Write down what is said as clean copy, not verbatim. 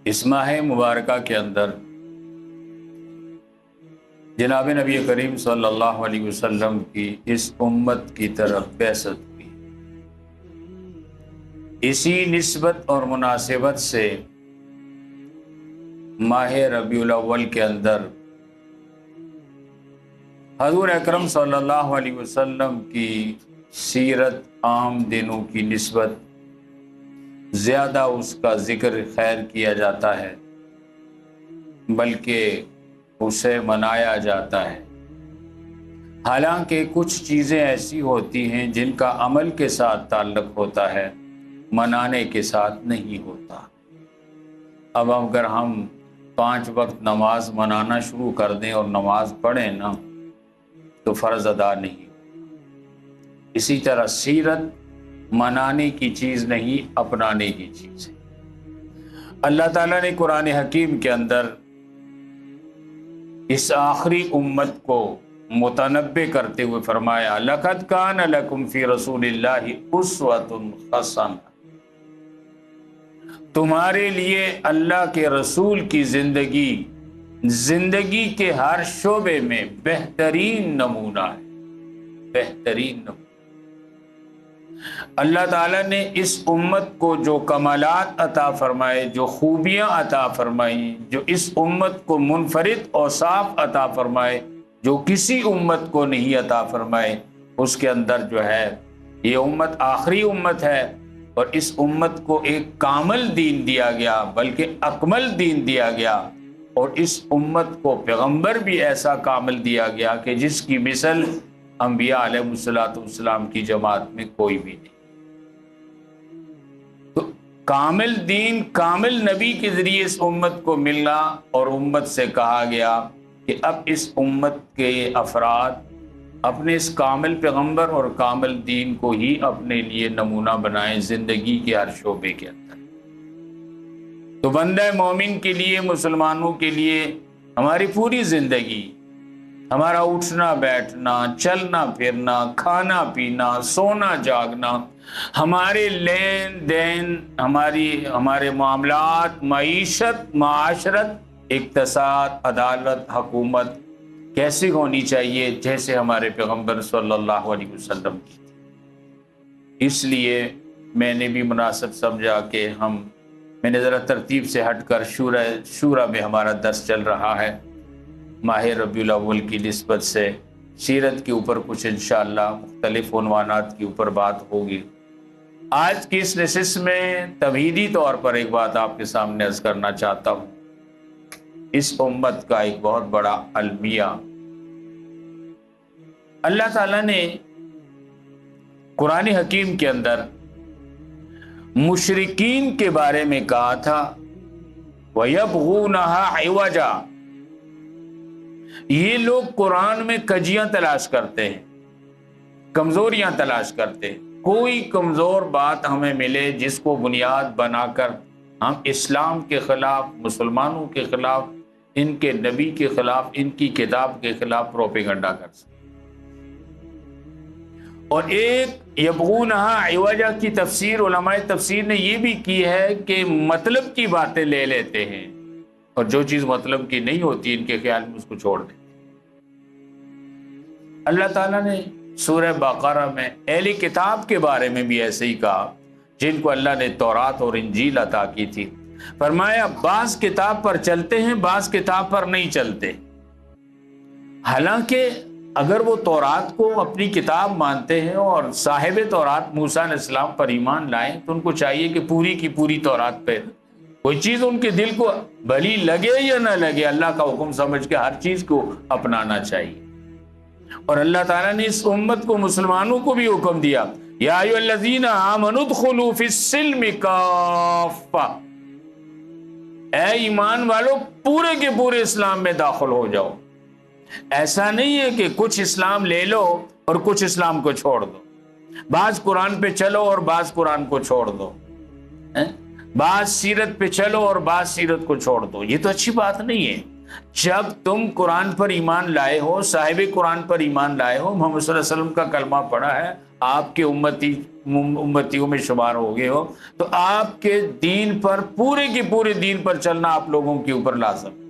اس ماہ مبارکہ کے اندر جناب نبی کریم صلی اللہ علیہ وسلم کی اس امت کی طرف بعثت ہوئی۔ اسی نسبت اور مناسبت سے ماہ ربیع الاول کے اندر حضور اکرم صلی اللہ علیہ وسلم کی سیرت عام دنوں کی نسبت زیادہ اس کا ذکر خیر کیا جاتا ہے، بلکہ اسے منایا جاتا ہے۔ حالانکہ کچھ چیزیں ایسی ہوتی ہیں جن کا عمل کے ساتھ تعلق ہوتا ہے، منانے کے ساتھ نہیں ہوتا۔ اب اگر ہم 5 وقت نماز منانا شروع کر دیں اور نماز پڑھیں نا تو فرض ادا نہیں۔ اسی طرح سیرت منانے کی چیز نہیں، اپنانے کی چیز ہے۔ اللہ تعالیٰ نے قرآن حکیم کے اندر اس آخری امت کو متنبع کرتے ہوئے فرمایا لَقَدْ كَانَ لَكُمْ فِي رَسُولِ اللَّهِ أُسْوَةٌ حَسَنَةٌ، تمہارے لیے اللہ کے رسول کی زندگی کے ہر شعبے میں بہترین نمونہ ہے، بہترین نمونہ۔ اللہ تعالیٰ نے اس امت کو جو کمالات عطا فرمائے، جو خوبیاں عطا فرمائی، جو اس امت کو منفرد اوصاف عطا فرمائے جو کسی امت کو نہیں عطا فرمائے، اس کے اندر جو ہے یہ امت آخری امت ہے، اور اس امت کو ایک کامل دین دیا گیا، بلکہ اکمل دین دیا گیا، اور اس امت کو پیغمبر بھی ایسا کامل دیا گیا کہ جس کی مثل انبیاء علیہ السلام کی جماعت میں کوئی بھی نہیں۔ تو کامل دین کامل نبی کے ذریعے اس امت کو ملنا، اور امت سے کہا گیا کہ اب اس امت کے افراد اپنے اس کامل پیغمبر اور کامل دین کو ہی اپنے لیے نمونہ بنائیں زندگی کے ہر شعبے کے اندر۔ تو بندہ مومن کے لیے، مسلمانوں کے لیے ہماری پوری زندگی، ہمارا اٹھنا بیٹھنا، چلنا پھرنا، کھانا پینا، سونا جاگنا، ہمارے لین دین، ہمارے معاملات، معیشت، معاشرت، اقتصاد، عدالت، حکومت کیسی ہونی چاہیے جیسے ہمارے پیغمبر صلی اللہ علیہ وسلم کی تھی۔ اس لیے میں نے بھی مناسب سمجھا کہ میں نے ذرا ترتیب سے ہٹ کر شورا میں ہمارا درس چل رہا ہے، ماہ ربیع الاول کی نسبت سے سیرت کے اوپر کچھ انشاءاللہ مختلف عنوانات کے اوپر بات ہوگی۔ آج کی اس نشست میں تمہیدی طور پر ایک بات آپ کے سامنے عرض کرنا چاہتا ہوں۔ اس امت کا ایک بہت بڑا المیہ اللہ تعالیٰ نے قرآن حکیم کے اندر مشرکین کے بارے میں کہا تھا وَيَبْغُونَهَا عِوَجًا، یہ لوگ قرآن میں کجیاں تلاش کرتے ہیں، کمزوریاں تلاش کرتے ہیں۔ کوئی کمزور بات ہمیں ملے جس کو بنیاد بنا کر ہم اسلام کے خلاف، مسلمانوں کے خلاف، ان کے نبی کے خلاف، ان کی کتاب کے خلاف پروپیگنڈا کر سکیں۔ اور ایک یبغونہا عوجا کی تفسیر علماء تفسیر نے یہ بھی کی ہے کہ مطلب کی باتیں لے لیتے ہیں، اور جو چیز مطلب کی نہیں ہوتی ان کے خیال میں اس کو چھوڑ دیتے۔ اللہ تعالیٰ نے سورہ بقرہ میں اہل کتاب کے بارے میں بھی ایسے ہی کہا، جن کو اللہ نے تورات اور انجیل عطا کی تھی۔ فرمایا بعض کتاب پر چلتے ہیں، بعض کتاب پر نہیں چلتے۔ حالانکہ اگر وہ تورات کو اپنی کتاب مانتے ہیں اور صاحب تورات موسیٰ علیہ السلام پر ایمان لائیں، تو ان کو چاہیے کہ پوری کی پوری تورات پہ کوئی چیز ان کے دل کو بھلی لگے یا نہ لگے، اللہ کا حکم سمجھ کے ہر چیز کو اپنانا چاہیے۔ اور اللہ تعالیٰ نے اس امت کو، مسلمانوں کو بھی حکم دیا یا ایھا الذین آمنوا ادخلوا فی السلم کافہ، اے ایمان والو پورے کے پورے اسلام میں داخل ہو جاؤ۔ ایسا نہیں ہے کہ کچھ اسلام لے لو اور کچھ اسلام کو چھوڑ دو، بعض قرآن پہ چلو اور بعض قرآن کو چھوڑ دو، بعض سیرت پہ چلو اور بعض سیرت کو چھوڑ دو۔ یہ تو اچھی بات نہیں ہے۔ جب تم قرآن پر ایمان لائے ہو، صاحب قرآن پر ایمان لائے ہو، محمد صلی اللہ علیہ وسلم کا کلمہ پڑھا ہے، آپ کے امتیوں میں شمار ہو گئے ہو، تو آپ کے دین پر، پورے کے پورے دین پر چلنا آپ لوگوں کے اوپر لازم ہے۔